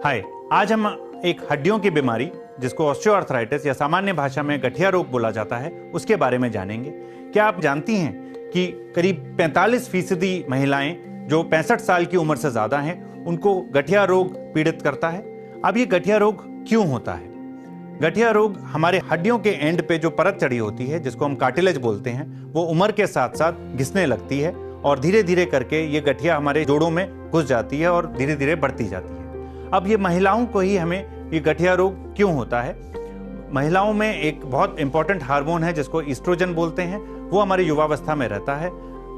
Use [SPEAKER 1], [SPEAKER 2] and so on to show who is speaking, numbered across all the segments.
[SPEAKER 1] हाय, आज हम एक हड्डियों की बीमारी जिसको ऑस्टियोआर्थराइटिस या सामान्य भाषा में गठिया रोग बोला जाता है उसके बारे में जानेंगे। क्या आप जानती हैं कि करीब 45% महिलाएं जो 65 साल की उम्र से ज्यादा हैं उनको गठिया रोग पीड़ित करता है। अब ये गठिया रोग क्यों होता है? गठिया रोग हमारे हड्डियों के एंड पे जो परत चढ़ी होती है जिसको हम कार्टिलेज बोलते हैं, वो उम्र के साथ साथ घिसने लगती है और धीरे धीरे करके ये गठिया हमारे जोड़ों में घुस जाती है और धीरे धीरे बढ़ती जाती है। अब ये महिलाओं को ही हमें ये गठिया रोग क्यों होता है? महिलाओं में एक बहुत इंपॉर्टेंट हार्मोन है जिसको ईस्ट्रोजन बोलते हैं, वो हमारी युवावस्था में रहता है।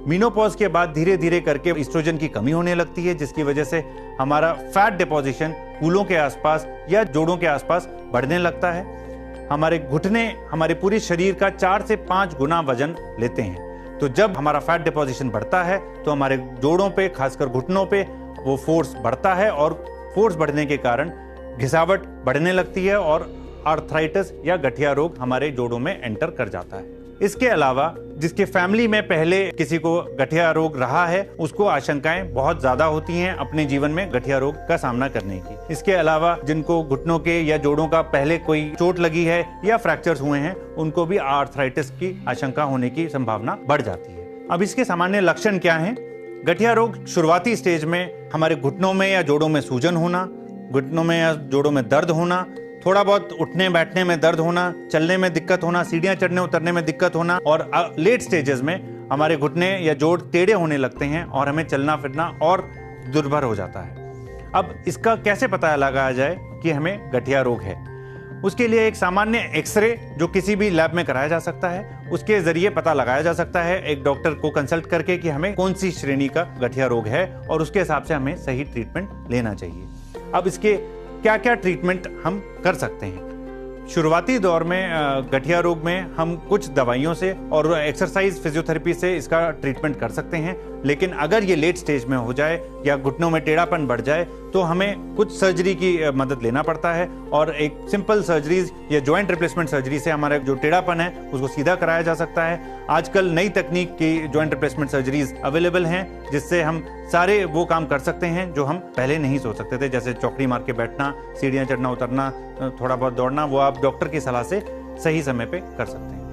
[SPEAKER 1] मीनोपॉज के बाद धीरे धीरे करके ईस्ट्रोजन की कमी होने लगती है जिसकी वजह से हमारा फैट डिपोजिशन कूलों के आसपास या जोड़ों के आसपास बढ़ने लगता है। हमारे घुटने हमारे पूरे शरीर का 4 से 5 गुना वजन लेते हैं। तो जब हमारा फैट डिपोजिशन बढ़ता है तो हमारे जोड़ों पे, खासकर घुटनों पे वो फोर्स बढ़ता है और फोर्स बढ़ने के कारण घिसावट बढ़ने लगती है और आर्थराइटिस या गठिया रोग हमारे जोड़ों में एंटर कर जाता है। इसके अलावा जिसके फैमिली में पहले किसी को गठिया रोग रहा है उसको आशंकाएं बहुत ज्यादा होती हैं अपने जीवन में गठिया रोग का सामना करने की। इसके अलावा जिनको घुटनों के या जोड़ों का पहले कोई चोट लगी है या फ्रैक्चर्स हुए हैं उनको भी आर्थराइटिस की आशंका होने की संभावना बढ़ जाती है। अब इसके सामान्य लक्षण क्या हैं? गठिया रोग शुरुआती स्टेज में हमारे घुटनों में या जोड़ों में सूजन होना, घुटनों में या जोड़ों में दर्द होना, थोड़ा बहुत उठने बैठने में दर्द होना, चलने में दिक्कत होना, सीढ़ियां चढ़ने उतरने में दिक्कत होना और लेट स्टेजेस में हमारे घुटने या जोड़ टेढ़े होने लगते हैं और हमें चलना फिरना और दुर्भर हो जाता है। अब इसका कैसे पता लगाया जाए कि हमें गठिया रोग है? उसके लिए एक सामान्य एक्सरे जो किसी भी लैब में कराया जा सकता है, उसके जरिए पता लगाया जा सकता है एक डॉक्टर को कंसल्ट करके कि हमें कौन सी श्रेणी का गठिया रोग है और उसके हिसाब से हमें सही ट्रीटमेंट लेना चाहिए। अब इसके क्या क्या ट्रीटमेंट हम कर सकते हैं? शुरुआती दौर में गठिया रोग में हम कुछ दवाइयों से और एक्सरसाइज फिजियोथेरेपी से इसका ट्रीटमेंट कर सकते हैं, लेकिन अगर ये लेट स्टेज में हो जाए या घुटनों में टेढ़ापन बढ़ जाए तो हमें कुछ सर्जरी की मदद लेना पड़ता है और एक सिंपल सर्जरीज या जॉइंट रिप्लेसमेंट सर्जरी से हमारा जो टेढ़ापन है उसको सीधा कराया जा सकता है। आजकल नई तकनीक की जॉइंट रिप्लेसमेंट सर्जरीज अवेलेबल हैं जिससे हम सारे वो काम कर सकते हैं जो हम पहले नहीं सोच सकते थे, जैसे चौकड़ी मार के बैठना, सीढ़ियाँ चढ़ना उतरना, थोड़ा बहुत दौड़ना, वो आप डॉक्टर की सलाह से सही समय पे कर सकते हैं।